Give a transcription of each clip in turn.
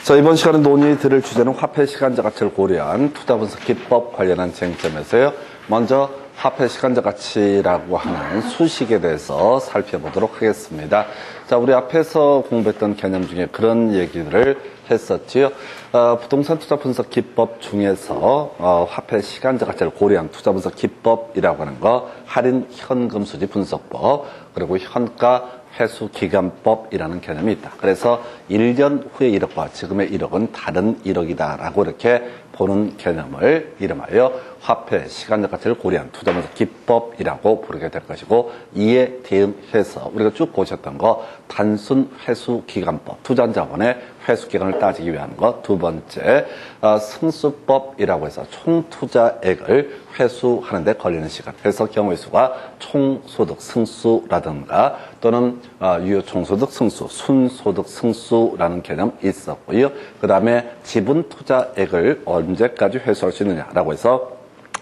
자, 이번 시간에 논의 드릴 주제는 화폐 시간적 가치를 고려한 투자 분석 기법 관련한 쟁점에서요. 먼저 화폐 시간적 가치라고 하는 수식에 대해서 살펴보도록 하겠습니다. 자, 우리 앞에서 공부했던 개념 중에 그런 얘기들을 했었지요. 부동산 투자 분석 기법 중에서 화폐 시간적 가치를 고려한 투자 분석 기법이라고 하는 거, 할인 현금 수지 분석법, 그리고 현가 회수 기간법이라는 개념이 있다. 그래서 1년 후의 1억과 지금의 1억은 다른 1억이다라고 이렇게 보는 개념을 이름하여 화폐 시간적 가치를 고려한 투자 분석 기법이라고 부르게 될 것이고, 이에 대응해서 우리가 쭉 보셨던 거 단순 회수 기간법, 투자 자본의 회수 기간을 따지기 위한 것. 두 번째, 승수법이라고 해서 총 투자액을 회수하는 데 걸리는 시간. 그래서 경우의 수가 총소득 승수라든가 또는 유효 총소득 승수, 순소득 승수라는 개념이 있었고요. 그 다음에 지분 투자액을 언제까지 회수할 수 있느냐라고 해서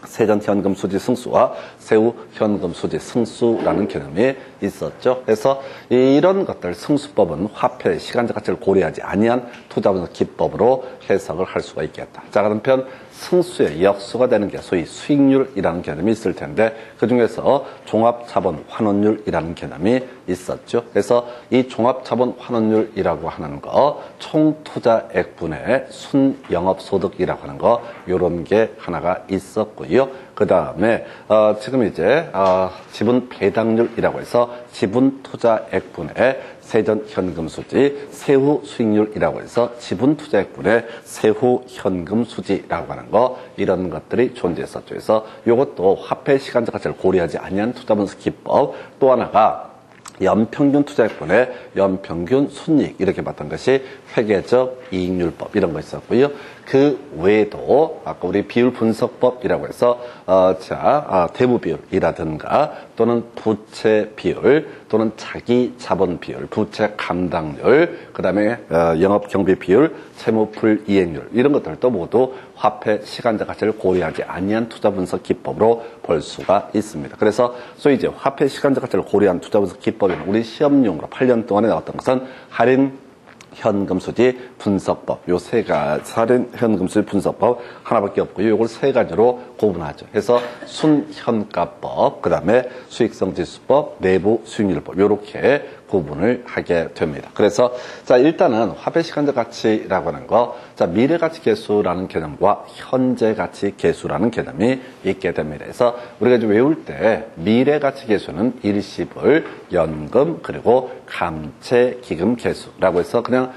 세전 현금 수지 승수와 세후 현금 수지 승수라는 개념이 있었죠. 그래서 이런 것들 승수법은 화폐의 시간적 가치를 고려하지 아니한 투자 분석 기법으로 해석을 할 수가 있겠다. 자, 그런 편 승수의 역수가 되는 게 소위 수익률이라는 개념이 있을 텐데, 그 중에서 종합자본 환원율이라는 개념이 있었죠. 그래서 이 종합자본 환원율이라고 하는 거, 총 투자액분의 순영업소득이라고 하는 거, 요런 게 하나가 있었고요. 그 다음에 지금 이제 지분 배당률이라고 해서 지분 투자액분의 세전 현금 수지, 세후 수익률이라고 해서 지분 투자액분의 세후 현금 수지라고 하는 거, 이런 것들이 존재했었죠. 그래서 이것도 화폐 시간적 가치를 고려하지 아니한 투자 분석 기법. 또 하나가 연평균 투자액분의 연평균 순이익, 이렇게 봤던 것이 회계적 이익률법, 이런 거 있었고요. 그 외에도 아까 우리 비율 분석법이라고 해서 대부 비율이라든가 또는 부채 비율 또는 자기 자본 비율, 부채 감당률, 그다음에 영업 경비 비율, 채무 불이행률, 이런 것들도 모두 화폐 시간적 가치를 고려하지 아니한 투자 분석 기법으로 볼 수가 있습니다. 그래서 소위 이제 화폐 시간적 가치를 고려한 투자 분석 기법은 우리 시험용으로 8년 동안에 나왔던 것은 할인 현금 수지 분석법, 요 세 가지, 할인 현금 수지 분석법 하나밖에 없고요. 요걸 세 가지로 구분하죠. 그래서 순현가법, 그 다음에 수익성 지수법, 내부 수익률법, 요렇게 구분을 하게 됩니다. 그래서 자, 일단은 화폐 시간적 가치라고 하는 거, 자, 미래 가치 계수라는 개념과 현재 가치 계수라는 개념이 있게 됩니다. 그래서 우리가 이제 외울 때 미래 가치 계수는 일시불, 연금, 그리고 감채 기금 계수라고 해서 그냥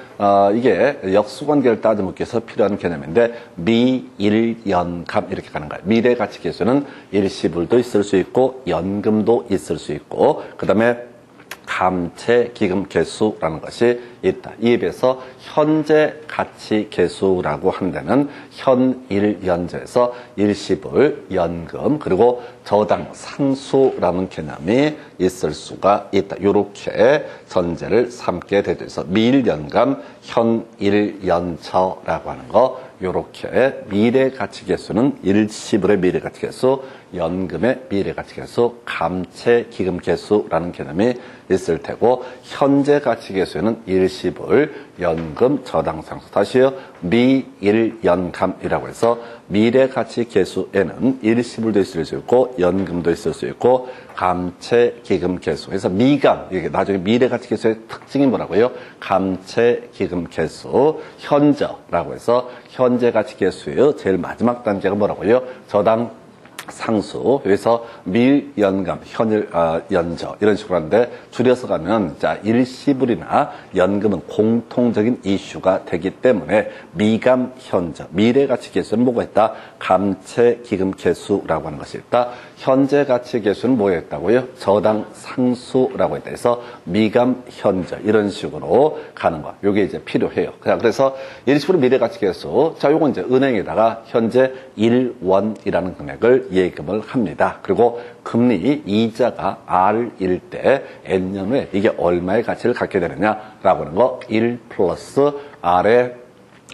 이게 역수관계를 따져묻기 위해서 필요한 개념인데, 미일연감 이렇게 가는 거예요. 미래 가치 계수는 일시불도 있을 수 있고 연금도 있을 수 있고, 그 다음에 감채 기금 계수라는 것이 있다. 이에 비해서 현재 가치 계수라고 하는 데는 현일연재에서 일시불, 연금, 그리고 저당 상수라는 개념이 있을 수가 있다. 이렇게 전제를 삼게 되죠. 그래서 미일연감, 현일연처라고 하는 거, 요렇게 미래 가치 계수는 일시불의 미래 가치 계수, 연금의 미래 가치 계수, 감채 기금 계수라는 개념이 있을 테고, 현재 가치 계수에는 일시불, 연금, 저당 상수. 다시요, 미일연감이라고 해서 미래 가치 계수에는 일시불도 있을 수 있고 연금도 있을 수 있고 감채 기금 계수. 그래서 미감, 이게 나중에 미래 가치 계수의 특징이 뭐라고요? 감채 기금 계수, 현저라고 해서 현재 가치 계수의 제일 마지막 단계가 뭐라고요? 저당 상수. 그래서 밀연감, 현일, 연저, 이런 식으로 하는데, 줄여서 가면, 자, 일시불이나 연금은 공통적인 이슈가 되기 때문에, 미감, 현저, 미래가치 계수는 뭐가 있다? 감채, 기금 계수라고 하는 것이 있다. 현재 가치 계수는 뭐가 있다고요? 저당 상수라고 있다. 그래서 미감, 현저, 이런 식으로 가는 거. 요게 이제 필요해요. 그래서 일시불 미래가치 계수. 자, 요건 이제 은행에다가 현재 1원이라는 금액을 예금을 합니다. 그리고 금리 이자가 R일 때 N년 후에 이게 얼마의 가치를 갖게 되느냐라고 하는 거, 1 플러스 R의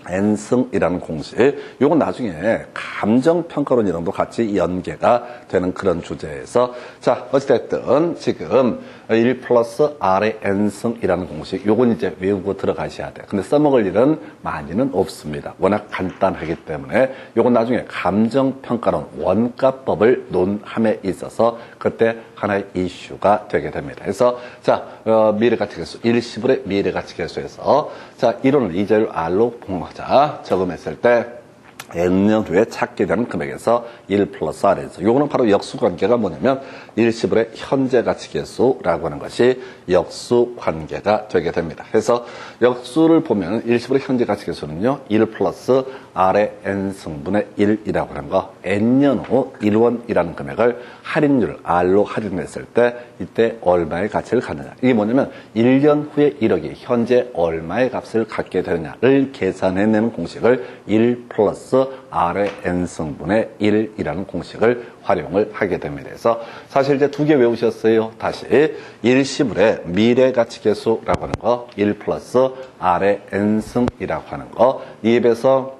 N승이라는 공식. 요건 나중에 감정평가론이랑도 같이 연계가 되는 그런 주제에서 자 어찌됐든 지금 1 플러스 R의 n승이라는 공식 요건 이제 외우고 들어가셔야 돼요. 근데 써먹을 일은 많이는 없습니다. 워낙 간단하기 때문에 요건 나중에 감정평가론 원가법을 논함에 있어서 그때 하나의 이슈가 되게 됩니다. 그래서 자 미래가치계수 일시불의 미래가치계수에서 자 이론을 이자율 R로 봉하자 적음했을 때 n년 후에 찾게 되는 금액에서 1 플러스 R에서 요거는 바로 역수관계가 뭐냐면 일시불의 현재가치계수라고 하는 것이 역수관계가 되게 됩니다. 그래서 역수를 보면 일시불의 현재가치계수는요 1 플러스 R의 n승분의 1이라고 하는 거 n년 후 1원이라는 금액을 할인율 R로 할인했을 때 이때 얼마의 가치를 갖느냐 이게 뭐냐면 1년 후에 1억이 현재 얼마의 값을 갖게 되느냐를 계산해내는 공식을 1 플러스 R의 n승분의 1이라는 공식을 활용을 하게 됩니다. 그래서 사실 이제 두 개 외우셨어요. 다시 일시불의 미래가치계수라고 하는 거 1 플러스 R의 n승이라고 하는 거 이 입에서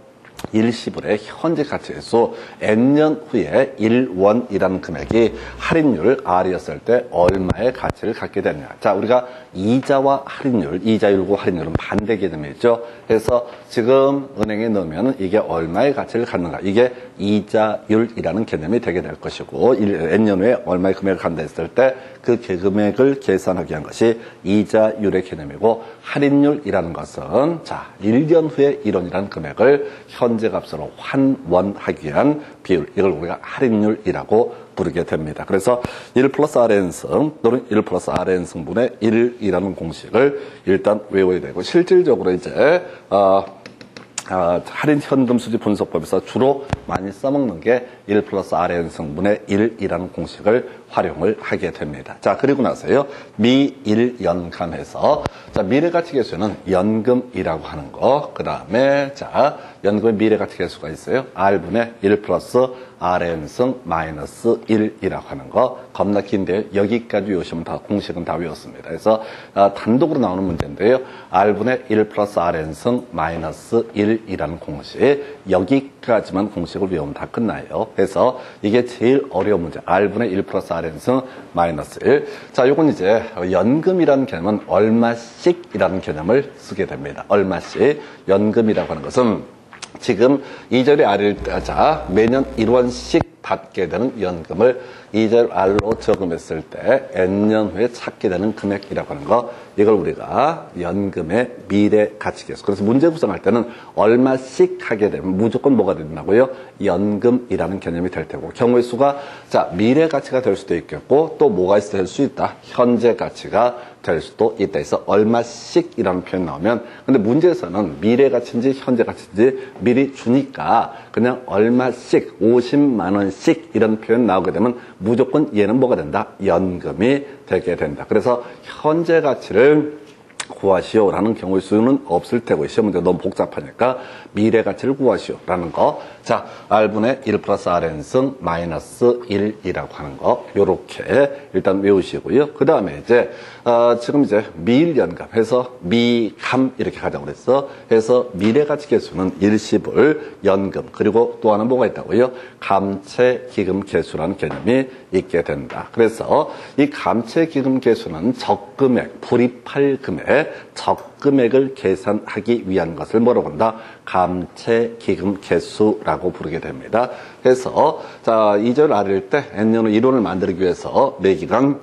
일시불의 현재가치계수 n년 후에 1원이라는 금액이 할인율 R이었을 때 얼마의 가치를 갖게 되느냐. 자, 우리가 이자와 할인율, 이자율과 할인율은 반대 개념이죠. 그래서 지금 은행에 넣으면 이게 얼마의 가치를 갖는가. 이게 이자율이라는 개념이 되게 될 것이고 n년 후에 얼마의 금액을 갖는다 했을 때 그 금액을 계산하기 위한 것이 이자율의 개념이고 할인율이라는 것은 자 1년 후에 1원이라는 금액을 현재값으로 환원하기 위한 비율 이걸 우리가 할인율이라고 부르게 됩니다. 그래서 1 플러스 Rn승 또는 1 플러스 Rn승분의 1이라는 공식을 일단 외워야 되고 실질적으로 이제 할인 현금 수지 분석법에서 주로 많이 써먹는 게 1 플러스 Rn승분의 1이라는 공식을 활용을 하게 됩니다. 자, 그리고 나서요, 미일연감해서, 자, 미래가치계수는 연금이라고 하는 거, 그 다음에, 자, 연금의 미래가치계수가 있어요. R분의 1 플러스 Rn승 마이너스 1이라고 하는 거, 겁나 긴데, 여기까지 외우시면 다, 공식은 다 외웠습니다. 그래서, 단독으로 나오는 문제인데요. R분의 1 플러스 Rn승 마이너스 1이라는 공식, 여기까지만 공식을 외우면 다 끝나요. 그래서, 이게 제일 어려운 문제. R분의 1 플러스 Rn승 마이너스 1. 자, 요건 이제 연금이라는 개념은 얼마씩이라는 개념을 쓰게 됩니다. 얼마씩. 연금이라고 하는 것은 지금 이자율이 R일 때, 자, 매년 1원씩 받게 되는 연금을 이자율 R로 적음했을 때 N년 후에 찾게 되는 금액이라고 하는 거, 이걸 우리가 연금의 미래가치계수. 그래서 문제 구성할 때는 얼마씩 하게 되면 무조건 뭐가 된다고요? 연금이라는 개념이 될 테고, 경우의 수가 자 미래가치가 될 수도 있겠고 또 뭐가 될 수 있다? 현재가치가 될 수도 있다 해서 얼마씩이라는 표현 나오면, 근데 문제에서는 미래가치인지 현재가치인지 미리 주니까 그냥 얼마씩 50만 원씩 이런 표현 나오게 되면 무조건 얘는 뭐가 된다? 연금이 되게 된다. 그래서 현재 가치를 구하시오라는 경우의 수는 없을 테고, 시험 문제 너무 복잡하니까 미래 가치를 구하시오라는 거. 자, R분의 1 플러스 Rn승 마이너스 1이라고 하는 거. 요렇게 일단 외우시고요. 그 다음에 이제, 지금 이제 미일연감 해서 미감 이렇게 가자고 그랬어. 해서 미래가치계수는 일시불, 연금, 그리고 또 하나 뭐가 있다고요? 감채기금계수라는 개념이 있게 된다. 그래서 이 감채기금계수는 적금액, 불입할 금액, 적금액을 계산하기 위한 것을 뭐라고 한다? 감채기금계수라고 부르게 됩니다. 그래서 자 이자율 R일 때 N년 후 1원을 만들기 위해서 매기간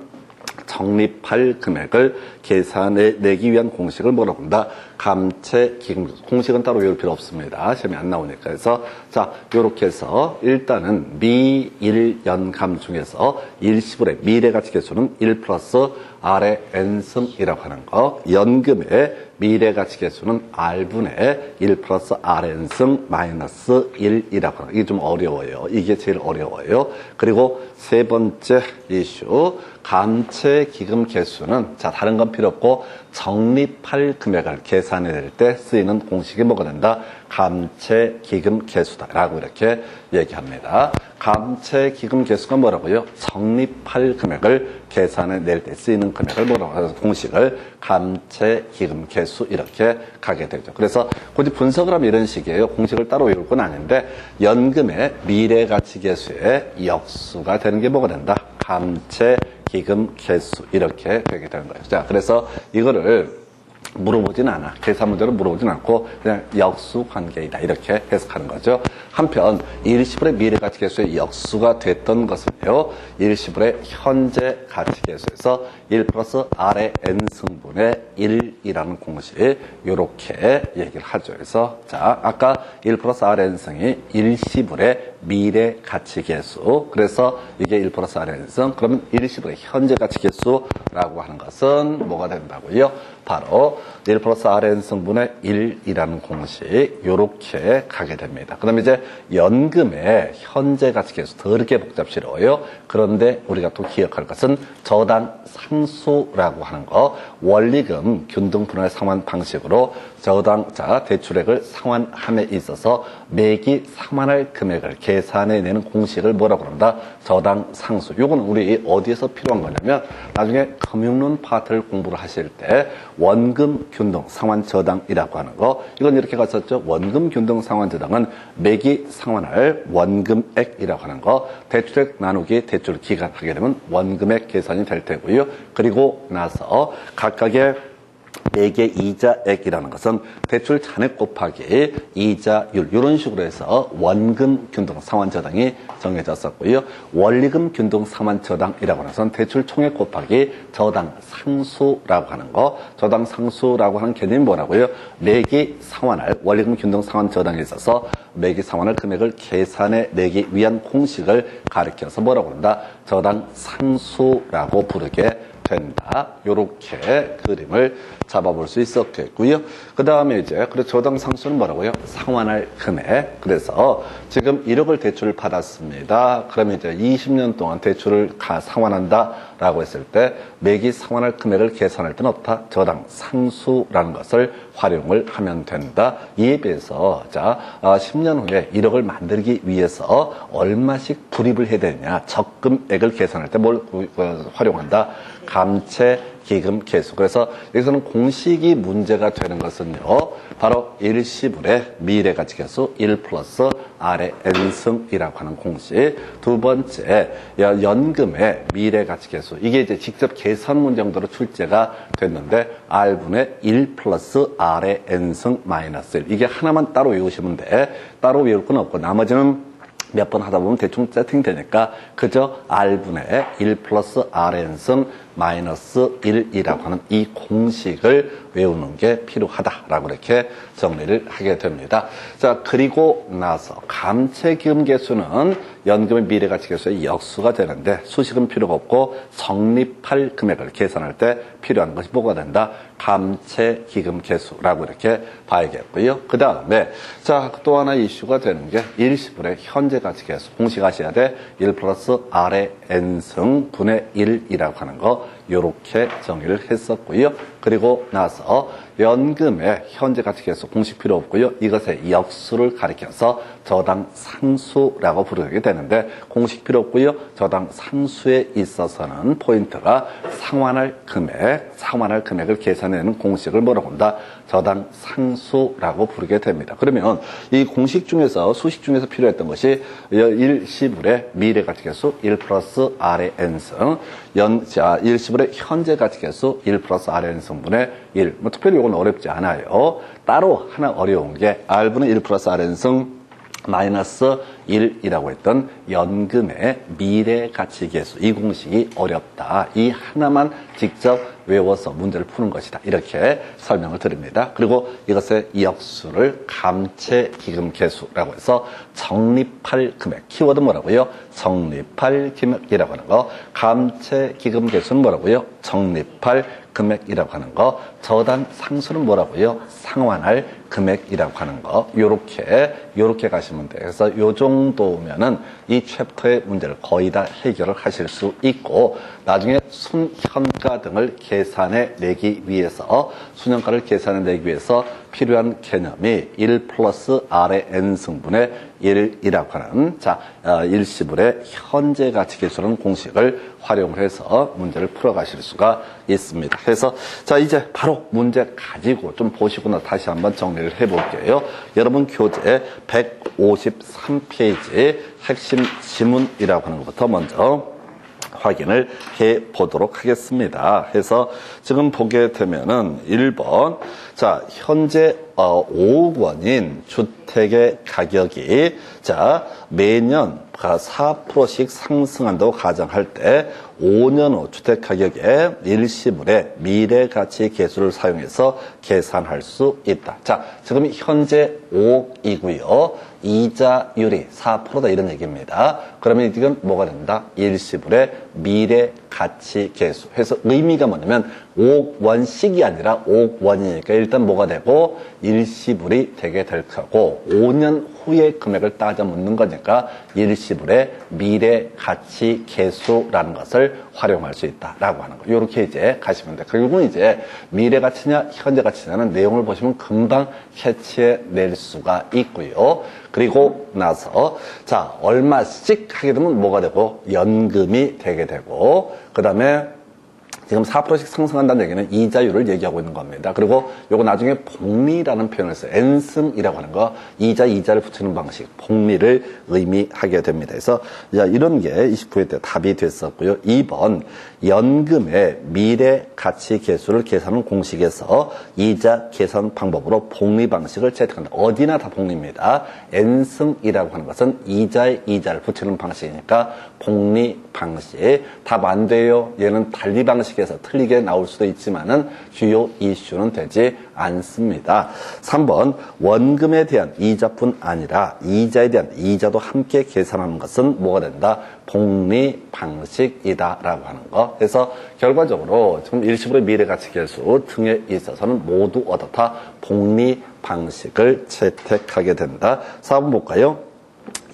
적립할 금액을 계산해내기 위한 공식을 뭐라고 한다? 감채기금. 공식은 따로 외울 필요 없습니다. 시험에 안 나오니까. 그래서 자 요렇게 해서 일단은 미일연감 중에서 일시불의 미래가치계수는 1 플러스 R의 n승이라고 하는 거, 연금의 미래가치계수는 R분의 1 플러스 Rn승 마이너스 1이라고 하는 거. 이게 좀 어려워요. 이게 제일 어려워요. 그리고 세 번째 이슈, 감채기금계수는 자 다른 건 필요 없고 적립할 금액을 계산해낼 때 쓰이는 공식이 뭐가 된다? 감채기금계수다라고 이렇게 얘기합니다. 감채기금계수가 뭐라고요? 적립할 금액을 계산해낼 때 쓰이는 되는 금액을 뭐라고 해서 공식을 감채 기금 계수 이렇게 가게 되죠. 그래서 굳이 분석을 하면 이런 식이에요. 공식을 따로 외울 건 아닌데 연금의 미래 가치 계수의 역수가 되는 게 뭐가 된다? 감채 기금 계수 이렇게 되게 되는 거예요. 자, 그래서 이거를 물어보진 않아. 계산 문제로 물어보진 않고 그냥 역수 관계이다 이렇게 해석하는 거죠. 한편 일시불의 미래가치 계수의 역수가 됐던 것은요. 일시불의 현재 가치 계수에서 1 플러스 R의 N승분의 1이라는 공식 이렇게 얘기를 하죠. 그래서 자 아까 1 플러스 R N승이 일시불의 미래 가치 계수. 그래서 이게 1 플러스 R N승. 그러면 일시불의 현재 가치 계수라고 하는 것은 뭐가 된다고요? 바로 1 플러스 Rn 승분의 1이라는 공식 이렇게 가게 됩니다. 그럼 이제 연금의 현재 가치 계수 더럽게 복잡스러워요. 그런데 우리가 또 기억할 것은 저당 상수라고 하는 거 원리금 균등 분할 상환 방식으로 저당자 대출액을 상환함에 있어서 매기 상환할 금액을 계산해내는 공식을 뭐라고 그런다? 저당 상수. 요건 우리 어디에서 필요한 거냐면 나중에 금융론 파트를 공부를 하실 때 원금 균등 상환 저당이라고 하는 거 이건 이렇게 갔었죠. 원금 균등 상환 저당은 매기 상환할 원금액이라고 하는 거 대출액 나누기 대출 기간 하게 되면 원금액 계산이 될 테고요. 그리고 나서 각각의 매개 이자액이라는 것은 대출 잔액 곱하기 이자율 이런 식으로 해서 원금 균등 상환 저당이 정해졌었고요. 원리금 균등 상환 저당이라고 하는 것은 대출 총액 곱하기 저당 상수라고 하는 거 저당 상수라고 하는 개념이 뭐라고요? 매기 상환할 원리금 균등 상환 저당에 있어서 매기 상환할 금액을 계산해 내기 위한 공식을 가리켜서 뭐라고 한다? 저당 상수라고 부르게 된다. 요렇게 그림을 잡아볼 수 있었겠고요. 그 다음에 이제 그래서 저당 상수는 뭐라고요? 상환할 금액. 그래서 지금 1억을 대출을 받았습니다. 그러면 이제 20년 동안 대출을 상환한다라고 했을 때 매기 상환할 금액을 계산할 때는 없다. 저당 상수라는 것을 활용을 하면 된다. 이에 비해서 자 10년 후에 1억을 만들기 위해서 얼마씩 불입을 해야 되느냐. 적금액을 계산할 때 뭘 활용한다? 감채 기금 계수. 그래서 여기서는 공식이 문제가 되는 것은요. 바로 일시불의 미래가치 계수 1 플러스 R의 N승이라고 하는 공식. 두 번째, 연금의 미래가치 계수. 이게 이제 직접 계산 문제 정도로 출제가 됐는데 R분의 1 플러스 R의 N승 마이너스 1. 이게 하나만 따로 외우시면 돼. 따로 외울 건 없고 나머지는 몇 번 하다 보면 대충 세팅되니까 그저 R분의 1 플러스 Rn승 마이너스 1이라고 하는 이 공식을 외우는 게 필요하다라고 이렇게 정리를 하게 됩니다. 자, 그리고 나서 감채기금 계수는 연금의 미래가치 계수의 역수가 되는데 수식은 필요가 없고 적립할 금액을 계산할 때 필요한 것이 뭐가 된다? 감채기금 계수라고 이렇게 봐야겠고요. 그 다음에 자, 또 하나 이슈가 되는 게 일시불의 현재 가치 계수. 공식 아셔야 돼. 1 플러스 R의 N승 분의 1이라고 하는 거 요렇게 정의를 했었고요. 그리고 나서 연금의 현재 가치 계수 공식 필요 없고요. 이것의 역수를 가리켜서 저당 상수라고 부르게 되는데 공식 필요 없고요. 저당 상수에 있어서는 포인트가 상환할 금액을 계산해내는 공식을 뭐라고 한다? 저당 상수라고 부르게 됩니다. 그러면 이 공식 중에서 수식 중에서 필요했던 것이 일시불의 미래가치 계수 1 플러스 R의 N승 일시불의 현재 가치 계수 1 플러스 R의 N승분의 1. 뭐 특별히 이건 어렵지 않아요. 따로 하나 어려운 게 R분의 1 플러스 R의 N승 마이너스 1이라고 했던 연금의 미래가치계수. 이 공식이 어렵다. 이 하나만 직접 외워서 문제를 푸는 것이다. 이렇게 설명을 드립니다. 그리고 이것의 역수를 감채기금계수라고 해서 적립할 금액. 키워드 뭐라고요? 적립할 금액이라고 하는 거. 감채기금계수는 뭐라고요? 적립할 금액이라고 하는 거. 저당 상수는 뭐라고요? 상환할 금액이라고 하는 거, 요렇게 가시면 돼요. 그래서 요 정도면은 이 챕터의 문제를 거의 다 해결을 하실 수 있고, 나중에 순현가 등을 계산해 내기 위해서, 순현가를 계산해 내기 위해서 필요한 개념이 1 플러스 R의 N승분의 1이라고 하는, 자, 일시불의 현재 가치 계수라는 공식을 활용을 해서 문제를 풀어가실 수가 있습니다. 그래서, 자, 이제 바로 문제 가지고 좀 보시고 나서 다시 한번 정리를 해 볼게요. 여러분 교재 153페이지 핵심 지문이라고 하는 것부터 먼저 확인을 해 보도록 하겠습니다. 그래서 지금 보게 되면은 1번, 자, 현재 5억 원인 주택의 가격이, 자, 매년 4%씩 상승한다고 가정할 때 5년 후 주택 가격의 일시불의 미래가치 계수를 사용해서 계산할 수 있다. 자, 지금 현재 5억이고요. 이자율이 4%다 이런 얘기입니다. 그러면 이건 뭐가 된다? 일시불의 미래가치 계수. 그래서 의미가 뭐냐면 5억 원씩이 아니라 5억 원이니까 일단 뭐가 되고 일시불이 되게 될 거고 5년 후의 금액을 따져 묻는 거니까 일시불의 미래가치 계수라는 것을 활용할 수 있다라고 하는 거. 이렇게 이제 가시면 돼. 결국은 이제 미래가치냐 현재가치냐는 내용을 보시면 금방 캐치해 낼 수가 있고요. 그리고 나서 자, 얼마씩 하게 되면 뭐가 되고 연금이 되게 되고, 그 다음에 지금 4%씩 상승한다는 얘기는 이자율을 얘기하고 있는 겁니다. 그리고 요거 나중에 복리라는 표현을 써요. N승이라고 하는 거, 이자를 붙이는 방식, 복리를 의미하게 됩니다. 그래서 이런 게 29회 때 답이 됐었고요. 2번, 연금의 미래 가치 계수를 계산하는 공식에서 이자 계산 방법으로 복리 방식을 채택한다. 어디나 다 복리입니다. N승이라고 하는 것은 이자에 이자를 붙이는 방식이니까 복리 방식. 답 안 돼요. 얘는 달리 방식에서 틀리게 나올 수도 있지만은 주요 이슈는 되지 않습니다. 3번, 원금에 대한 이자뿐 아니라 이자에 대한 이자도 함께 계산하는 것은 뭐가 된다? 복리 방식이다라고 하는 거. 그래서 결과적으로 지금 일시불의 미래가치 계수 등에 있어서는 모두 어떻다? 복리 방식을 채택하게 된다. 4번 볼까요?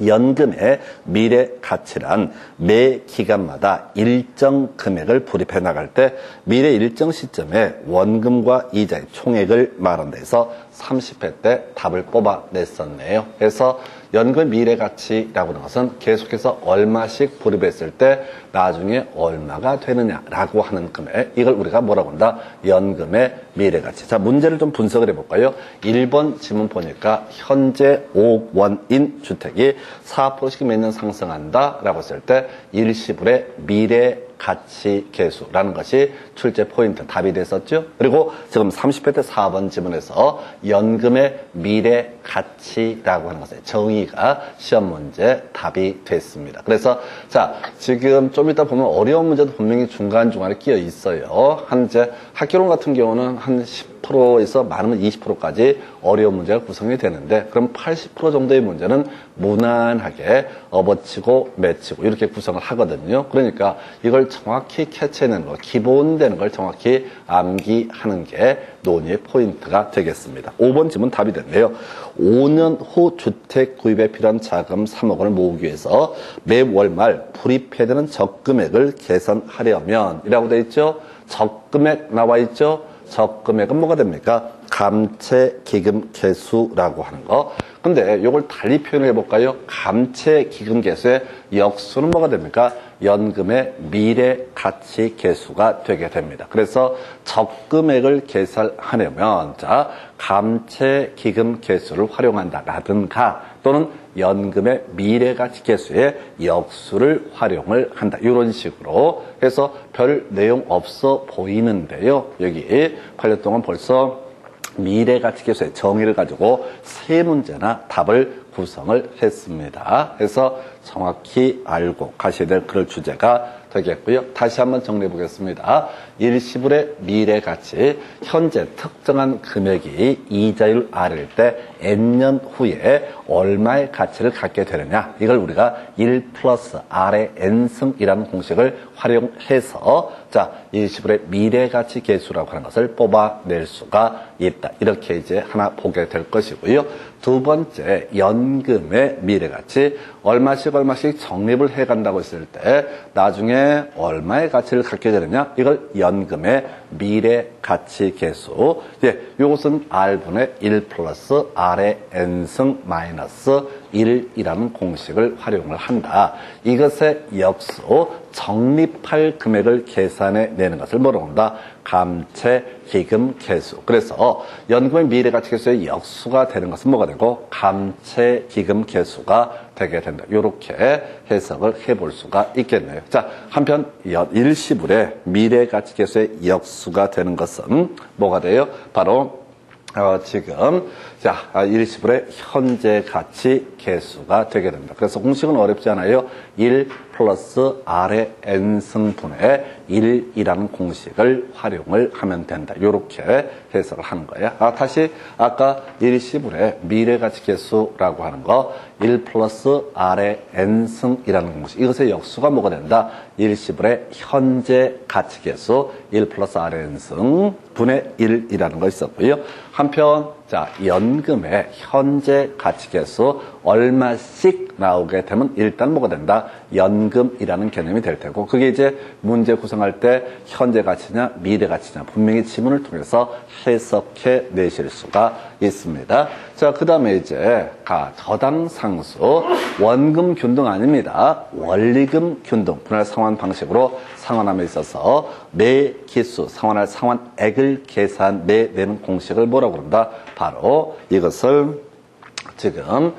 연금의 미래 가치란 매 기간마다 일정 금액을 불입해 나갈 때 미래 일정 시점에 원금과 이자의 총액을 말한다 해서 30회 때 답을 뽑아냈었네요. 그래서 연금 미래 가치라고 하는 것은 계속해서 얼마씩 불입했을 때 나중에 얼마가 되느냐라고 하는 금액, 이걸 우리가 뭐라고 한다? 연금의 미래 가치. 자, 문제를 좀 분석을 해볼까요? 1번 지문 보니까 현재 5억 원인 주택이 4%씩 매년 상승한다라고 했을 때 일시불의 미래 가치 계수라는 것이 출제 포인트 답이 됐었죠. 그리고 지금 30회 때 4번 지문에서 연금의 미래 가치라고 하는 것의 정의가 시험 문제 답이 됐습니다. 그래서 자, 지금 좀 이따 보면 어려운 문제도 분명히 중간중간에 끼어 있어요. 이제 학교론 같은 경우는 한 10%에서 많으면 20%까지 어려운 문제가 구성이 되는데, 그럼 80% 정도의 문제는 무난하게 업어치고 맺히고 이렇게 구성을 하거든요. 그러니까 이걸 정확히 캐치해내는 거, 기본되는 걸 정확히 암기하는 게 논의의 포인트가 되겠습니다. 5번 지문 답이 됐네요. 5년 후 주택 구입에 필요한 자금 3억 원을 모으기 위해서 매월 말 불입해야 되는 적금액을 계산하려면 이라고 되어 있죠. 적금액 나와 있죠. 적금액은 뭐가 됩니까? 감채기금 계수라고 하는 거. 근데 이걸 달리 표현해 볼까요? 감채기금 계수의 역수는 뭐가 됩니까? 연금의 미래 가치 계수가 되게 됩니다. 그래서 적금액을 계산하려면 자, 감채기금 계수를 활용한다라든가 또는 연금의 미래가치 계수의 역수를 활용을 한다. 이런 식으로 해서 별 내용 없어 보이는데요. 여기 8년 동안 벌써 미래가치 계수의 정의를 가지고 3문제나 답을 구성을 했습니다. 그래서 정확히 알고 가셔야 될 그럴 주제가 되겠고요. 다시 한번 정리해 보겠습니다. 일시불의 미래가치, 현재 특정한 금액이 이자율 R일 때 N년 후에 얼마의 가치를 갖게 되느냐. 이걸 우리가 1 플러스 R의 n승이라는 공식을 활용해서 자, 일시불의 미래가치 계수라고 하는 것을 뽑아낼 수가 있다. 이렇게 이제 하나 보게 될 것이고요. 두 번째, 연금의 미래가치. 얼마씩 적립을 해간다고 했을 때 나중에 얼마의 가치를 갖게 되느냐? 이걸 연금의 미래가치 계수. 예, 이것은 R분의 1 플러스 R의 n승 마이너스 1이라는 공식을 활용을 한다. 이것의 역수, 적립할 금액을 계산해 내는 것을 뭐라고 한다? 감채 기금 계수. 그래서 연금의 미래가치 계수의 역수가 되는 것은 뭐가 되고 감채 기금 계수가 되게 된다. 이렇게 해석을 해볼 수가 있겠네요. 자, 한편 일시불의 미래가치 계수의 역수가 되는 것은 뭐가 돼요? 바로 지금 일시불의 현재 가치 계수가 되게 됩니다. 그래서 공식은 어렵지 않아요. 1 플러스 R의 n승분의 1이라는 공식을 활용을 하면 된다. 이렇게 해석을 하는 거예요. 다시 아까 일시불의 미래가치 계수라고 하는 거 1 플러스 R의 n승이라는 공식. 이것의 역수가 뭐가 된다? 일시불의 현재 가치 계수 1 플러스 R의 n승 분의 1이라는 거 있었고요. 한편 연금의 현재 가치 계수 얼마씩 나오게 되면 일단 뭐가 된다? 연금이라는 개념이 될 테고 그게 이제 문제 구성할 때 현재 가치냐 미래 가치냐 분명히 지문을 통해서 해석해 내실 수가 있습니다. 자, 그 다음에 이제 저당상수 원금 균등 아닙니다. 원리금 균등 분할 상환 방식으로 상환함에 있어서 매기수 상환할 상환액을 계산내는 공식을 뭐라고 그런다? 바로 이것을 지금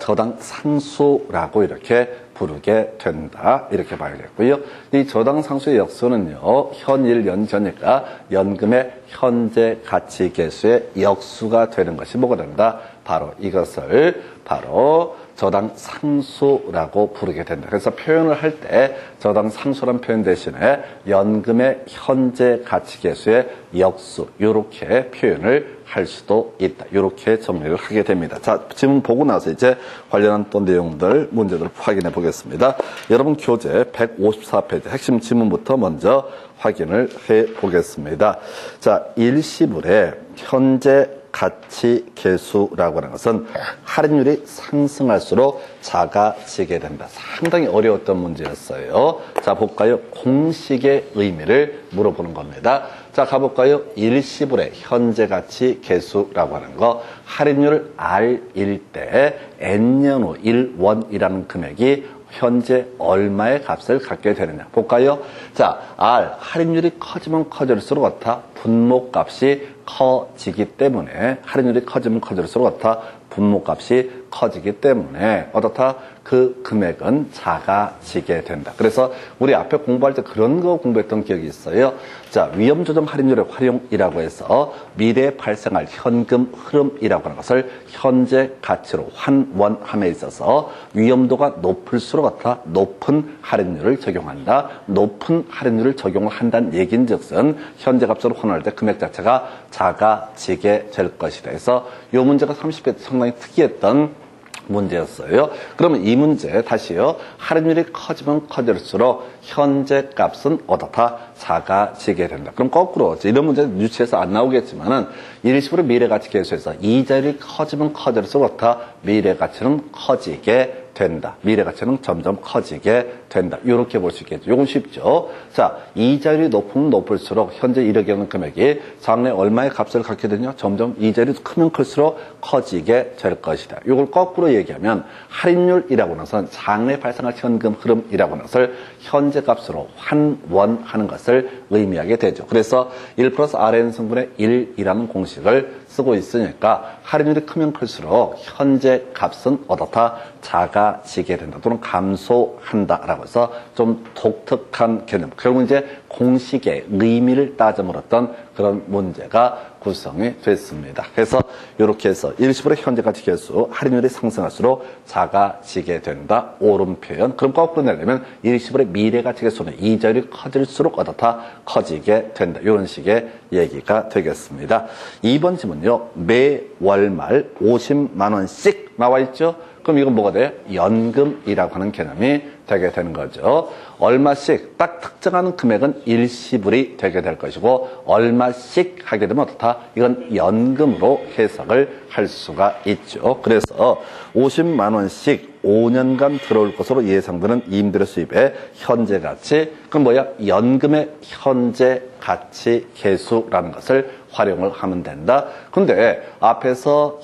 저당상수라고 이렇게 부르게 된다. 이렇게 봐야겠고요. 이 저당상수의 역수는요. 현일 연전이니까 연금의 현재 가치 계수의 역수가 되는 것이 뭐가 된다? 바로 이것을 바로 저당상수라고 부르게 된다. 그래서 표현을 할 때 저당상수란 표현 대신에 연금의 현재 가치 계수의 역수 이렇게 표현을 할 수도 있다. 이렇게 정리를 하게 됩니다. 자, 지금 보고 나서 이제 관련한 또 내용들, 문제들을 확인해 보겠습니다. 여러분 교재 154페이지 핵심 지문부터 먼저 확인을 해 보겠습니다. 자, 일시불의 현재 가치 계수라고 하는 것은 할인율이 상승할수록 작아지게 된다. 상당히 어려웠던 문제였어요. 자, 볼까요? 공식의 의미를 물어보는 겁니다. 자, 가볼까요? 일시불의 현재 가치 계수라고 하는 거 할인율 R일 때 N년 후 1원이라는 금액이 현재 얼마의 값을 갖게 되느냐 볼까요? 자, R 할인율이 커지면 커질수록 어떻다? 분모값이 커지기 때문에 할인율이 커지면 커질수록 어떻다? 분모값이 커지기 때문에 어떻다? 그 금액은 작아지게 된다. 그래서 우리 앞에 공부할 때 그런 거 공부했던 기억이 있어요. 자, 위험조정 할인율의 활용이라고 해서 미래에 발생할 현금 흐름이라고 하는 것을 현재 가치로 환원함에 있어서 위험도가 높을수록 어떻다? 높은 할인율을 적용한다. 높은 할인율을 적용을 한다는 얘기인즉슨 현재 값으로 환원할 때 금액 자체가 작아지게 될 것이다. 그래서 이 문제가 30회 때 상당히 특이했던 문제였어요. 그러면 이 문제 다시요. 할인율이 커지면 커질수록 현재 값은 어떻다? 작아지게 된다. 그럼 거꾸로 이런 문제는 유치해서 안 나오겠지만은 일시불의 미래가치 계수에서 이자율이 커지면 커질수록 어떻다? 미래가치는 커지게 된다. 미래가치는 점점 커지게 된다. 이렇게 볼 수 있겠죠. 이건 쉽죠. 자, 이자율이 높으면 높을수록 현재 1억이 오는 금액이 장래 얼마의 값을 갖게 되냐? 점점 이자율이 크면 클수록 커지게 될 것이다. 이걸 거꾸로 얘기하면 할인율이라고 하는 것은 장래 발생할 현금 흐름이라고 하는 것을 현재 값으로 환원하는 것을 의미하게 되죠. 그래서 1 플러스 Rn 승분의 1이라는 공식을 쓰고 있으니까 할인율이 크면 클수록 현재 값은 어떻다? 작아지게 된다. 또는 감소한다라고 해서 좀 독특한 개념. 결국 이제 공식의 의미를 따져 물었던 그런 문제가 구성이 됐습니다. 그래서 이렇게 해서 일시불의 현재 가치 계수 할인율이 상승할수록 작아지게 된다. 옳은 표현. 그럼 거꾸로 내려면 일시불의 미래 가치 계수는 이자율이 커질수록 어떻다? 커지게 된다. 이런 식의 얘기가 되겠습니다. 2번 질문요. 매월 말 50만 원씩 나와 있죠? 그럼 이건 뭐가 돼요? 연금이라고 하는 개념이 되게 되는 거죠. 얼마씩 딱 특정한 금액은 일시불이 되게 될 것이고 얼마씩 하게 되면 어떻다? 이건 연금으로 해석을 할 수가 있죠. 그래서 50만 원씩 5년간 들어올 것으로 예상되는 임대료 수입의 현재 가치, 그럼 뭐야? 연금의 현재 가치 계수라는 것을 활용을 하면 된다. 근데 앞에서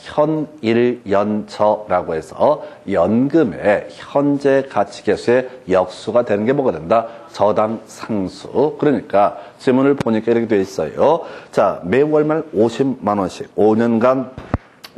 현일연처라고 해서 연금의 현재 가치 계수의 역수가 되는 게 뭐가 된다? 저당 상수. 그러니까 질문을 보니까 이렇게 되어 있어요. 자, 매월 말 50만 원씩 5년간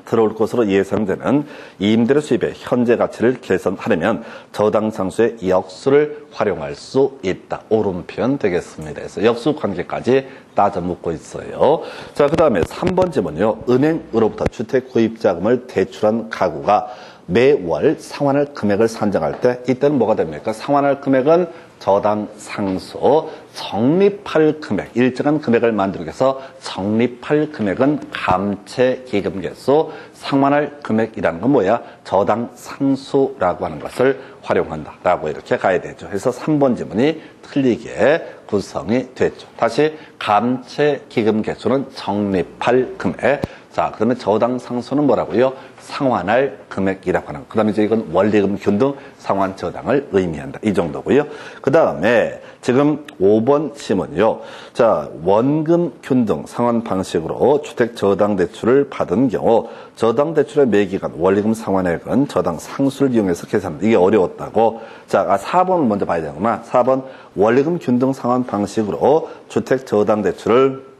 들어올 것으로 예상되는 임대료 수입의 현재 가치를 계산하려면 저당 상수의 역수를 활용할 수 있다. 옳은 표현 되겠습니다. 그래서 역수 관계까지 따져 묻고 있어요. 자, 그 다음에 3번 질문요. 은행으로부터 주택 구입 자금을 대출한 가구가 매월 상환할 금액을 산정할 때 이때는 뭐가 됩니까? 상환할 금액은 저당 상수, 적립할 금액, 일정한 금액을 만들기 위해서 적립할 금액은 감채 기금 개수, 상환할 금액이라는 건 뭐야? 저당 상수라고 하는 것을 활용한다라고 이렇게 가야 되죠. 그래서 3번 질문이 틀리게 구성이 됐죠. 다시 감채 기금 개수는 적립할 금액. 자, 그러면 저당 상수는 뭐라고요? 상환할 금액이라고 하는 거. 그 다음에 이제 이건 원리금 균등 상환 저당을 의미한다. 이 정도고요. 그 다음에 지금 5번 질문이요. 자, 원금 균등 상환 방식으로 주택 저당 대출을 받은 경우 저당 대출의 매기간 원리금 상환액은 저당 상수를 이용해서 계산한다. 이게 어려웠다고. 자, 4번을 먼저 봐야 되구나. 4번 원리금 균등 상환 방식으로 주택 저당 대출을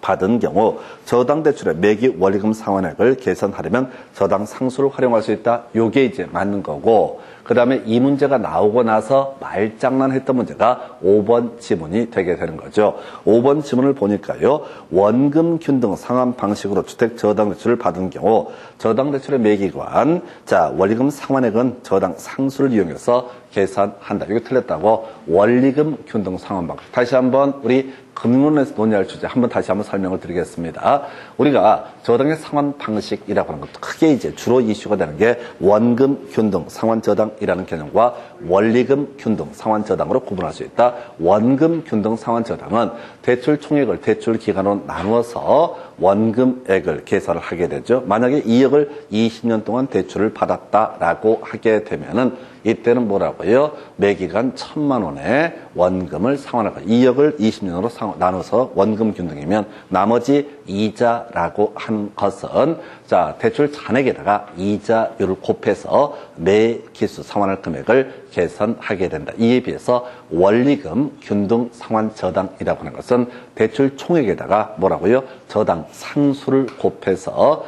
받은 경우 저당 대출의 매기 원리금 상환액을 계산하려면 저당 상수를 활용할 수 있다. 요게 이제 맞는 거고, 그 다음에 이 문제가 나오고 나서 말장난했던 문제가 5번 지문이 되게 되는 거죠. 5번 지문을 보니까요. 원금 균등 상환 방식으로 주택 저당 대출을 받은 경우 저당 대출의 매기관, 자, 원리금 상환액은 저당 상수를 이용해서 계산한다. 이거 틀렸다고. 원리금 균등 상환 방식. 다시 한번 우리 금융론에서 논의할 주제 한번 다시 한번 설명을 드리겠습니다. 우리가 저당의 상환 방식이라고 하는 것도 크게 이제 주로 이슈가 되는 게 원금 균등 상환 저당이라는 개념과 원리금 균등 상환 저당으로 구분할 수 있다. 원금 균등 상환 저당은 대출 총액을 대출 기간으로 나누어서 원금액을 계산을 하게 되죠. 만약에 2억을 20년 동안 대출을 받았다라고 하게 되면은 이때는 뭐라고요? 매기간 1,000만 원의 원금을 상환할 거예요. 2억을 20년으로 나눠서 원금 균등이면 나머지 이자라고 한 것은 자, 대출 잔액에다가 이자율을 곱해서 매기수 상환할 금액을 계산하게 된다. 이에 비해서 원리금 균등 상환 저당이라고 하는 것은 대출 총액에다가 뭐라고요? 저당 상수를 곱해서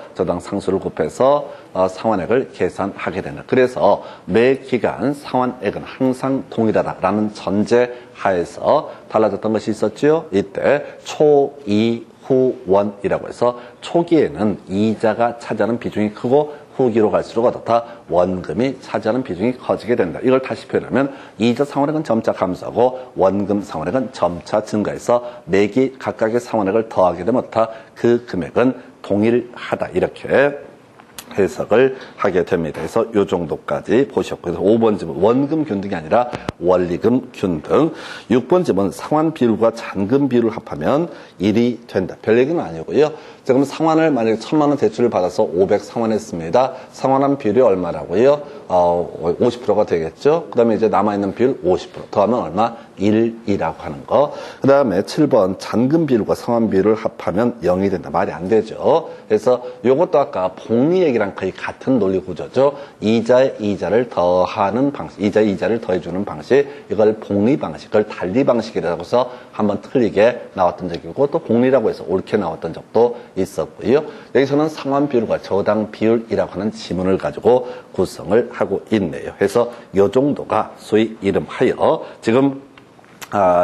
상환액을 계산하게 된다. 그래서 매 기간 상환액은 항상 동일하다라는 전제 하에서 달라졌던 것이 있었죠. 이때 초이후원이라고 해서 초기에는 이자가 차지하는 비중이 크고 후기로 갈수록 어떻다? 원금이 차지하는 비중이 커지게 된다. 이걸 다시 표현하면 이자 상환액은 점차 감소하고 원금 상환액은 점차 증가해서 매기 각각의 상환액을 더하게 되면 어떻다? 그 금액은 동일하다. 이렇게 해석을 하게 됩니다. 그래서 이 정도까지 보셨고, 그래서 5번 집은 원금 균등이 아니라 원리금 균등. 6번 집은 상환 비율과 잔금 비율을 합하면 1이 된다. 별 얘기는 아니고요. 자, 그럼 상환을 만약에 1,000만 원 대출을 받아서 500 상환했습니다. 상환한 비율이 얼마라고요? 50%가 되겠죠. 그 다음에 이제 남아있는 비율 50%. 더하면 얼마? 1이라고 하는 거. 그 다음에 7번 잔금 비율과 상환 비율을 합하면 0이 된다. 말이 안 되죠. 그래서 이것도 아까 복리 얘기랑 거의 같은 논리 구조죠. 이자에 이자를 더하는 방식, 이자에 이자를 더해주는 방식, 이걸 복리 방식, 그걸 달리 방식이라고 해서 한번 틀리게 나왔던 적이 있고, 또 복리라고 해서 옳게 나왔던 적도 있었고요. 여기서는 상환 비율과 저당 비율이라고 하는 지문을 가지고 구성을 하고 있네요. 그래서 이 정도가 소위 이름하여 지금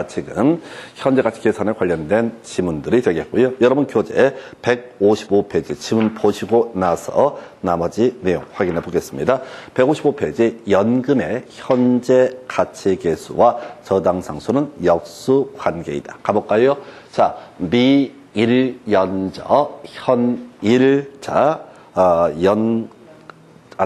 지금 현재 가치 계산에 관련된 지문들이 되겠고요. 여러분 교재 155페이지 지문 보시고 나서 나머지 내용 확인해 보겠습니다. 155페이지 연금의 현재 가치 계수와 저당 상수는 역수 관계이다. 가볼까요? 자, 미일연저 현일자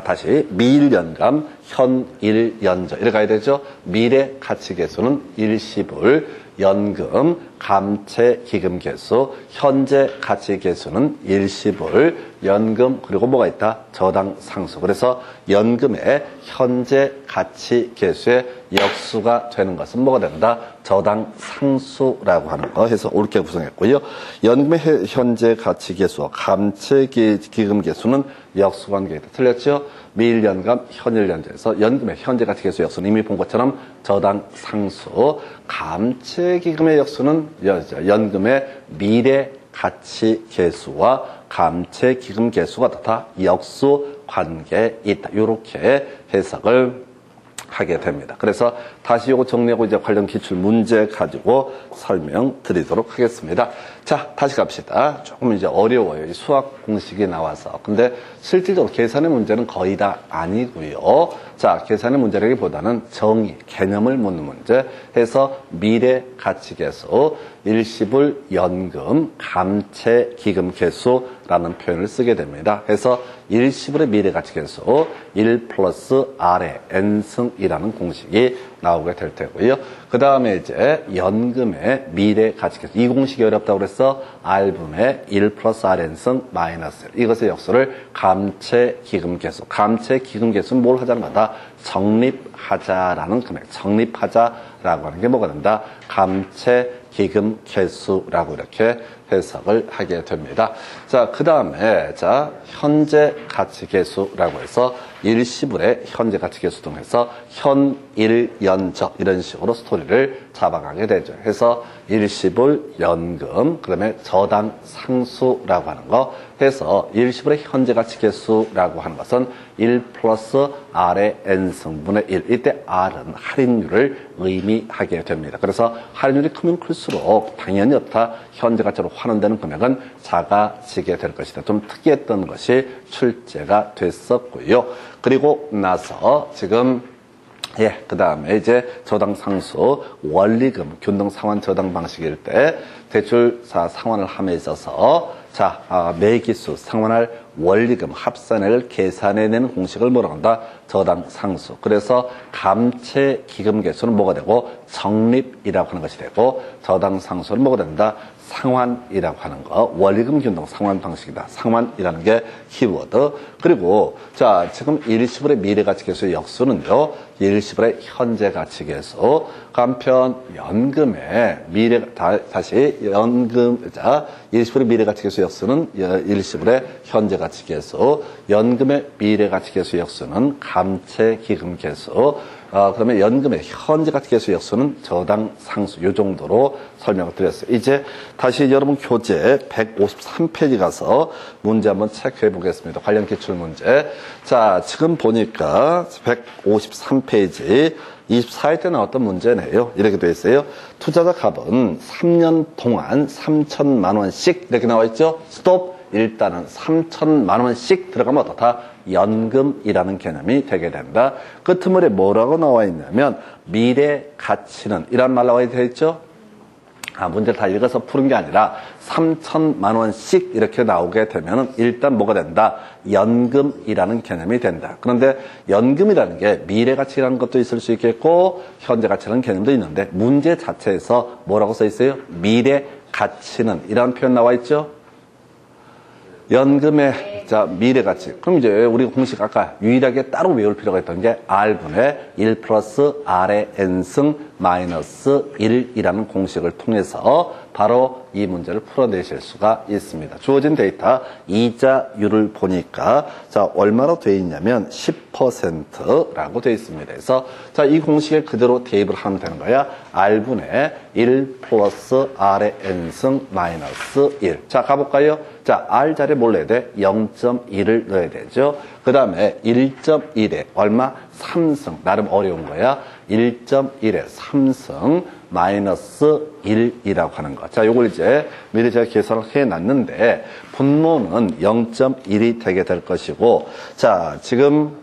다시 미일연감 현일연저 이렇게 가야 되죠. 미래 가치 계수는 일시불, 연금, 감채 기금 계수, 현재 가치 계수는 일시불, 연금 그리고 뭐가 있다? 저당 상수. 그래서 연금의 현재 가치 계수의 역수가 되는 것은 뭐가 된다? 저당 상수라고 하는 거 해서 옳게 구성했고요. 연금의 현재 가치 계수와 감채 기금 계수는 역수 관계이다. 틀렸죠? 미일연감 현일연저에서 연금의 현재 가치 계수 역수는 이미 본 것처럼 저당 상수, 감채 기금의 역수는 연금의 미래 가치 계수와 감채 기금 계수가 다 역수 관계에 있다. 이렇게 해석을 하게 됩니다. 그래서 다시 이거 정리하고 이제 관련 기출 문제 가지고 설명드리도록 하겠습니다. 자, 다시 갑시다. 조금 이제 어려워요. 이 수학 공식이 나와서. 근데 실질적으로 계산의 문제는 거의 다 아니고요. 자, 계산의 문제라기보다는 정의, 개념을 묻는 문제 해서 미래 가치 계수, 일시불, 연금, 감채 기금 계수라는 표현을 쓰게 됩니다. 해서 일시불의 미래 가치 계수 1 플러스 R의 n승이라는 공식이 나오게 될 테고요. 그 다음에 이제 연금의 미래 가치 계수. 이 공식이 어렵다고 그래서 R분의 1 플러스 Rn승 마이너스 1. 이것의 역수를 감채 기금 계수. 감채 기금 계수는 뭘 하자는 거다? 적립하자라는 금액. 적립하자라고 하는 게 뭐가 된다? 감채 기금 계수라고 이렇게 해석을 하게 됩니다. 자, 그 다음에, 자, 현재 가치 계수라고 해서 일시불의 현재 가치 계수 등해서 현일연저 이런 식으로 스토리를 잡아가게 되죠. 해서 일시불, 연금, 그 다음에 저당 상수라고 하는 거 해서 일시불의 현재 가치 계수라고 하는 것은 1 플러스 R의 n승분의 1. 이때 R은 할인율을 의미하게 됩니다. 그래서 할인율이 크면 클수록 당연히 여타 현재 가치로 환원되는 금액은 작아지게 될 것이다. 좀 특이했던 것이 출제가 됐었고요. 그리고 나서 지금 그 다음에 이제 저당 상수, 원리금, 균등 상환 저당 방식일 때 대출사 상환을 함에 있어서 매기수, 상환할 원리금, 합산액을 계산해내는 공식을 뭐라고 한다? 저당 상수. 그래서 감채 기금 계수는 뭐가 되고 적립이라고 하는 것이 되고 저당 상수는 뭐가 된다? 상환이라고 하는 거. 원리금 균등 상환 방식이다. 상환이라는 게 키워드. 그리고 자, 지금 일시불의 미래가치 계수의 역수는요. 일시불의 현재가치 계수. 한편 연금의 다시 연금 일시불의 미래가치 계수 역수는 일시불의 현재가치 계수. 연금의 미래가치 계수 역수는 감채 기금 계수. 그러면 연금의 현재 가치 계수 역수는 저당 상수. 이 정도로 설명을 드렸어요. 이제 다시 여러분 교재 153페이지 가서 문제 한번 체크해 보겠습니다. 관련 기출 문제. 자, 지금 보니까 153페이지 24회 때 나왔던 문제네요. 이렇게 되어 있어요. 투자자 값은 3년 동안 3천만 원씩 이렇게 나와 있죠. 스톱. 일단은 3천만 원씩 들어가면 어떻다? 연금이라는 개념이 되게 된다. 끝머리에 뭐라고 나와 있냐면 미래 가치는 이란 말 나와 있죠. 문제를 다 읽어서 푸는 게 아니라 3천만 원씩 이렇게 나오게 되면 일단 뭐가 된다? 연금이라는 개념이 된다. 그런데 연금이라는 게 미래 가치라는 것도 있을 수 있겠고 현재 가치라는 개념도 있는데 문제 자체에서 뭐라고 써 있어요? 미래 가치는 이라는 표현 나와 있죠. 연금의 미래 가치. 그럼 이제 우리가 공식 아까 유일하게 따로 외울 필요가 있던 게 R분의 1 플러스 R의 n승 마이너스 1이라는 공식을 통해서 바로 이 문제를 풀어내실 수가 있습니다. 주어진 데이터 이자율을 보니까 얼마로 되어 있냐면 10%라고 되어 있습니다. 그래서 이 공식에 그대로 대입을 하면 되는 거야. R분의 1 플러스 R의 n승 마이너스 1. 자, 가볼까요? R 자리에 뭘 넣어야 돼? 0.1을 넣어야 되죠. 그 다음에 1.1에 얼마? 3승. 나름 어려운 거야. 1.1에 3승 마이너스 1이라고 하는 거. 자, 요걸 이제 미리 제가 계산을 해놨는데 분모는 0.1이 되게 될 것이고, 자, 지금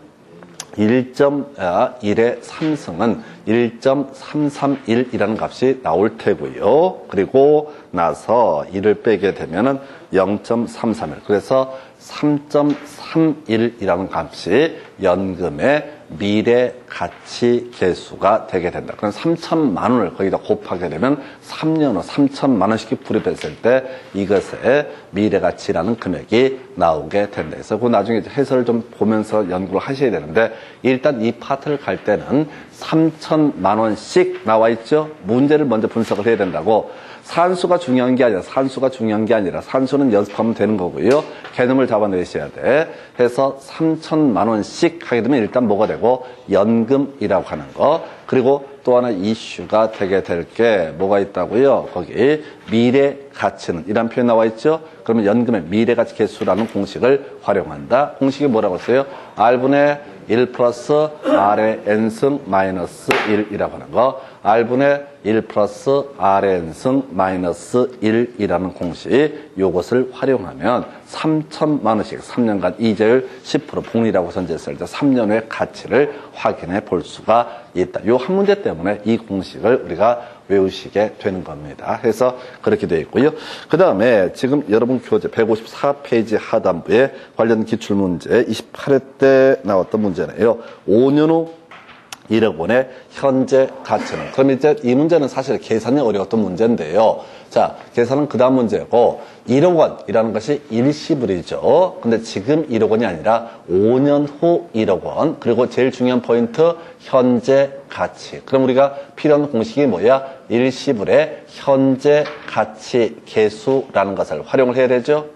1.1의 3승은 1.331이라는 값이 나올 테고요. 그리고 나서 1을 빼게 되면은 0.331. 그래서 3.31이라는 값이 연금의 미래 가치 계수가 되게 된다. 그럼 3천만 원을 거기다 곱하게 되면 3년 후 3천만 원씩 불입했을 때 이것의 미래 가치라는 금액이 나오게 된다. 그래서 그 나중에 해설을 좀 보면서 연구를 하셔야 되는데 일단 이 파트를 갈 때는 3천만 원씩 나와 있죠. 문제를 먼저 분석을 해야 된다고. 산수가 중요한 게 아니라 산수는 연습하면 되는 거고요. 개념을 잡아내셔야 돼. 해서 3천만 원씩 하게 되면 일단 뭐가 되고 연금이라고 하는 거. 그리고 또 하나 이슈가 되게 될 게 뭐가 있다고요? 거기 미래 가치는 이란 표현 나와 있죠? 그러면 연금의 미래 가치 계수라는 공식을 활용한다. 공식이 뭐라고 했어요? R분의 1 플러스 R의 N승 마이너스 1이라고 하는 거. R분의 1 플러스 R의 N승 마이너스 1이라는 공식, 요것을 활용하면 3천만 원씩 3년간 이자율 10% 복리라고 선제했을 때 3년 후의 가치를 확인해 볼 수가 있다. 요 한 문제 때문에 이 공식을 우리가 외우시게 되는 겁니다. 그래서 그렇게 되어 있고요. 그 다음에 지금 여러분 교재 154페이지 하단부에 관련 기출문제 28회 때 나왔던 문제네요. 5년 후 1억 원의 현재 가치는. 그럼 이제 이 문제는 사실 계산이 어려웠던 문제인데요. 자, 계산은 그 다음 문제고 1억 원이라는 것이 일시불이죠. 근데 지금 1억 원이 아니라 5년 후 1억 원. 그리고 제일 중요한 포인트 현재 가치. 그럼 우리가 필요한 공식이 뭐야? 일시불의 현재 가치 계수라는 것을 활용을 해야 되죠.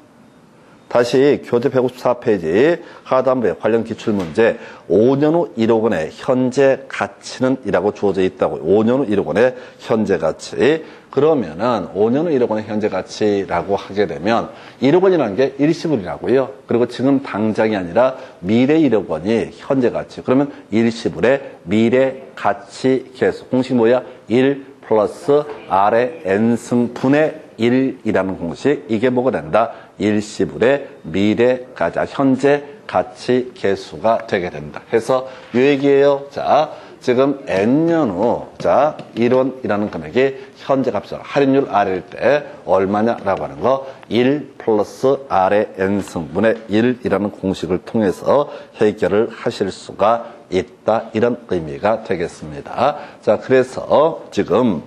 다시 교재 154페이지 하단부에 관련 기출문제 5년 후 1억 원의 현재 가치는 이라고 주어져 있다고. 5년 후 1억 원의 현재 가치. 그러면은 5년 후 1억 원의 현재 가치라고 하게 되면 1억 원이라는 게 일시불이라고요. 그리고 지금 당장이 아니라 미래 1억 원이 현재 가치. 그러면 일시불의 미래 가치 계수. 공식 뭐야? 1 플러스 R의 N승분의 1이라는 공식. 이게 뭐가 된다? 일시불의 미래 가치, 현재 가치 계수가 되게 된다. 해서 요 얘기예요. 자, 지금 N년 후, 자, 1원이라는 금액이 현재 값이잖아. 할인율 R일 때 얼마냐라고 하는 거, 1 플러스 R의 N승분의 1이라는 공식을 통해서 해결을 하실 수가 있다. 이런 의미가 되겠습니다. 자, 그래서 지금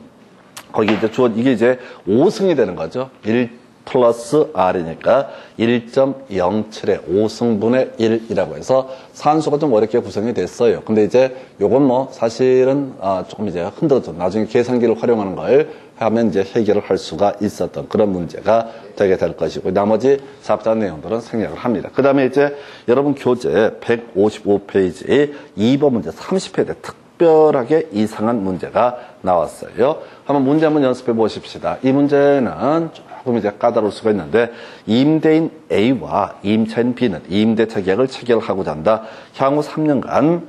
거기 이제 이게 이제 5승이 되는 거죠. 1 플러스 R이니까 1.07의 5승분의 1이라고 해서 산수가 좀 어렵게 구성이 됐어요. 근데 이제 요건 뭐 사실은 조금 이제 흔들어져. 나중에 계산기를 활용하는 걸 하면 이제 해결을 할 수가 있었던 그런 문제가 되게 될 것이고, 나머지 잡다한 내용들은 생략을 합니다. 그 다음에 이제 여러분 교재 155페이지 2번 문제 30회대 특별하게 이상한 문제가 나왔어요. 문제 한번 연습해 보십시다. 이 문제는 조금 이제 까다로울 수가 있는데, 임대인 A와 임차인 B는 임대차 계약을 체결하고자 한다. 향후 3년간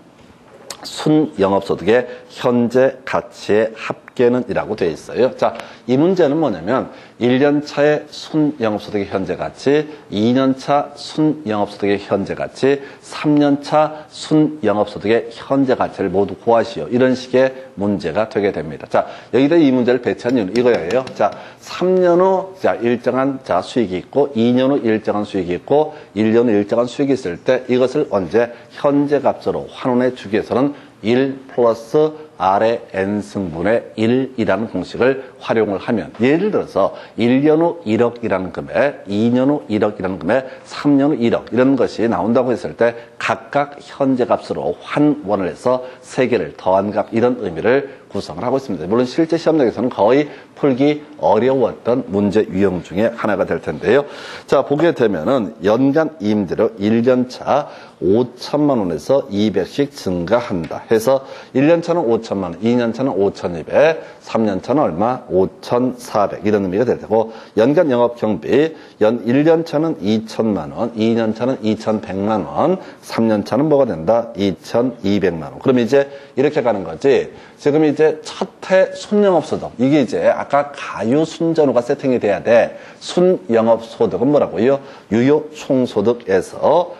순영업소득의 현재 가치의 합계는 이라고 되어 있어요. 자, 이 문제는 뭐냐면 1년차의 순영업소득의 현재 가치, 2년차 순영업소득의 현재 가치, 3년차 순영업소득의 현재 가치를 모두 구하시오. 이런 식의 문제가 되게 됩니다. 자, 여기다 이 문제를 배치한 이유는 이거예요. 자, 3년 후 자, 일정한 자 수익이 있고, 2년 후 일정한 수익이 있고, 1년 후 일정한 수익이 있을 때 이것을 언제 현재 값으로 환원해 주기 위해서는 1 플러스 R의 N승분의 1이라는 공식을 활용을 하면, 예를 들어서 1년 후 1억이라는 금액, 2년 후 1억이라는 금액, 3년 후 1억 이런 것이 나온다고 했을 때 각각 현재 값으로 환원을 해서 3개를 더한 값, 이런 의미를 구성을 하고 있습니다. 물론 실제 시험장에서는 거의 풀기 어려웠던 문제 유형 중에 하나가 될 텐데요. 자, 보게 되면은 연간 임대료 1년차 5천만 원에서 200씩 증가한다 해서 1년차는 5천만 원, 2년차는 5,200, 3년차는 얼마? 5,400 이런 의미가 될 테고 연간 영업 경비 1년 차는 2천만 원, 2년 차는 2,100만 원, 3년 차는 뭐가 된다? 2,200만 원. 그럼 이제 이렇게 가는 거지. 지금 이제 첫해 순영업소득 이게 이제 아까 가유순전후가 세팅이 돼야 돼. 순영업소득은 뭐라고요? 유효총소득에서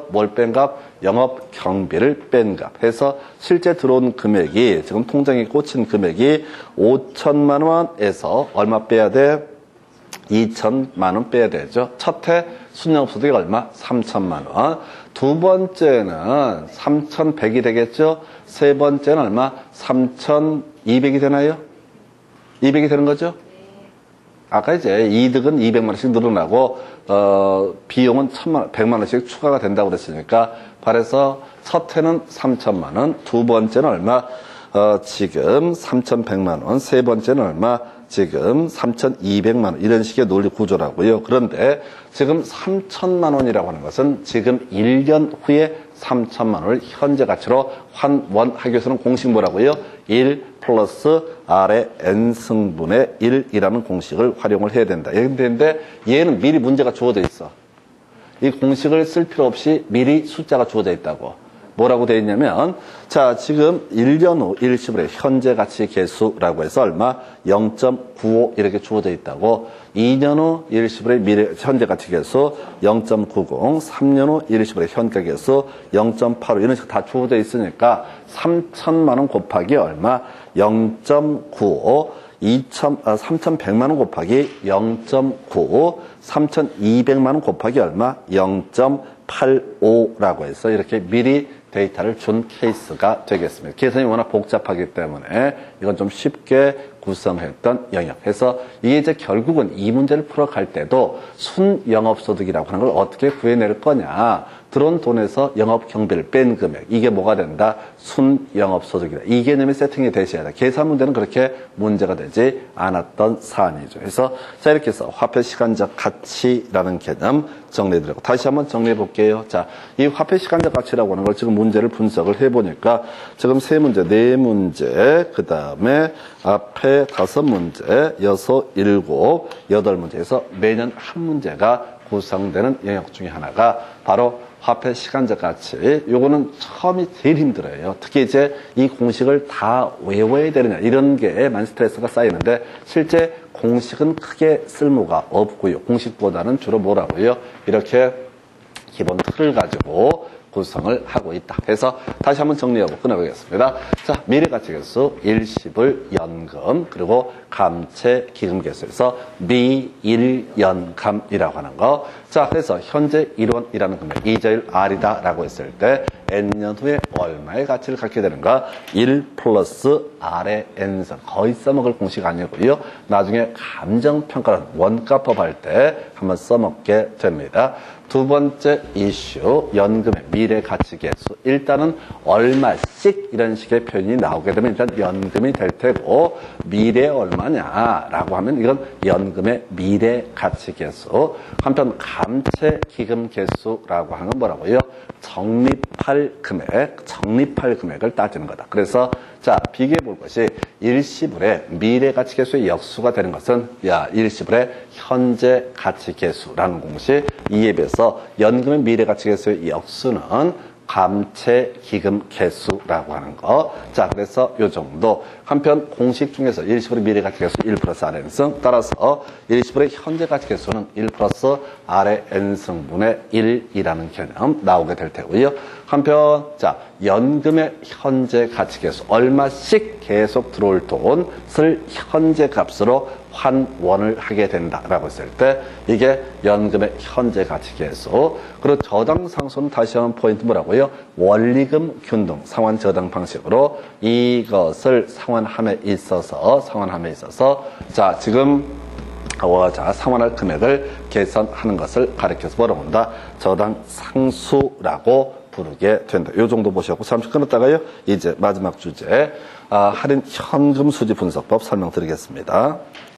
뭘 뺀 값? 영업 경비를 뺀 값 해서 실제 들어온 금액이 지금 통장에 꽂힌 금액이 5천만 원에서 얼마 빼야 돼? 2천만 원 빼야 되죠. 첫해 순영소득이 얼마? 3천만 원. 두 번째는 3,100이 되겠죠. 세 번째는 얼마? 3,200이 되나요? 200이 되는 거죠? 아까 이제 이득은 200만 원씩 늘어나고 비용은 100만 원씩 추가가 된다고 그랬으니까 그래서 첫 해는 3천만 원, 두 번째는 얼마? 지금 3,100만 원, 세 번째는 얼마? 지금 3,200만 원 이런 식의 논리 구조라고요. 그런데 지금 3천만 원이라고 하는 것은 지금 1년 후에 3천만 원을 현재 가치로 환원하기 위해서는 공식 뭐라고요? 1 플러스 R의 N승분의 1이라는 공식을 활용을 해야 된다. 그런데 얘는 미리 문제가 주어져 있어. 이 공식을 쓸 필요 없이 미리 숫자가 주어져 있다고. 뭐라고 되어 있냐면 자 지금 1년 후 일시불의 현재 가치 계수라고 해서 얼마? 0.95 이렇게 주어져 있다고. 2년 후 일시불의 현재 가치 계수 0.90, 3년 후 일시불의 현가 계수 0.85 이런 식으로 다 주어져 있으니까 3천만 원 곱하기 얼마? 0.95 3,100만 원 곱하기 0.95 3,200만 원 곱하기 얼마? 0.85라고 해서 이렇게 미리 데이터를 준 케이스가 되겠습니다. 계산이 워낙 복잡하기 때문에 이건 좀 쉽게 구성했던 영역. 그래서 이게 이제 결국은 이 문제를 풀어갈 때도 순영업소득이라고 하는 걸 어떻게 구해낼 거냐. 들어온 돈에서 영업 경비를 뺀 금액. 이게 뭐가 된다? 순영업소득이다. 이 개념이 세팅이 되셔야 돼. 계산 문제는 그렇게 문제가 되지 않았던 사안이죠. 그래서 자 이렇게 해서 화폐 시간적 가치라는 개념 정리해드리고 다시 한번 정리해 볼게요. 자, 이 화폐 시간적 가치라고 하는 걸 지금 문제를 분석을 해보니까 지금 세 문제, 네 문제, 그 다음에 앞에 5문제, 6, 7, 8문제에서 매년 한 문제가 구성되는 영역 중에 하나가 바로 화폐 시간적 가치. 요거는 처음이 제일 힘들어요. 특히 이제 이 공식을 다 외워야 되느냐 이런 게 많이 스트레스가 쌓이는데 실제 공식은 크게 쓸모가 없고요. 공식보다는 주로 뭐라고요? 이렇게 기본 틀을 가지고 구성을 하고 있다. 그래서 다시 한번 정리하고 끝내보겠습니다. 자, 미래가치계수, 일시불, 연금, 그리고 감채, 기금계수에서 미일연감이라고 하는 거. 자, 그래서 현재 1원이라는 금액, 이자율 R이다라고 했을 때 N년 후에 얼마의 가치를 갖게 되는가? 1 플러스 R의 N승. 거의 써먹을 공식 아니고요. 나중에 감정평가는 원가법 할 때 한번 써먹게 됩니다. 두 번째 이슈, 연금의 미래가치계수. 일단은 얼마씩 이런 식의 표현이 나오게 되면 일단 연금이 될 테고 미래 얼마냐라고 하면 이건 연금의 미래가치계수. 한편 감채 기금계수라고 하는 건 뭐라고요? 적립할 금액을 따지는 거다. 그래서 자 비교해 볼 것이 일시불의 미래가치계수의 역수가 되는 것은 일시불의 현재가치계수라는 공식. 이에 비해서 연금의 미래가치계수의 역수는 감채 기금 개수라고 하는 거. 자, 그래서 요 정도. 한편 공식 중에서 일시불의 미래가치 개수 1 플러스 R의 N승. 따라서 일시불의 현재가치 개수는 1 플러스 R의 N승분의 1이라는 개념 나오게 될 테고요. 한편 자, 연금의 현재가치 개수. 얼마씩 계속 들어올 돈을 현재 값으로 환원을 하게 된다라고 했을 때 이게 연금의 현재가치 계수. 그리고 저당 상수는 다시 한번 포인트 뭐라고요? 원리금 균등 상환 저당 방식으로 이것을 상환함에 있어서 자 지금 상환할 금액을 계산하는 것을 가리켜서 뭐라고 한다? 저당 상수라고 부르게 된다. 이 정도 보시고 잠시 끊었다가요. 이제 마지막 주제 할인 현금 수지 분석법 설명드리겠습니다.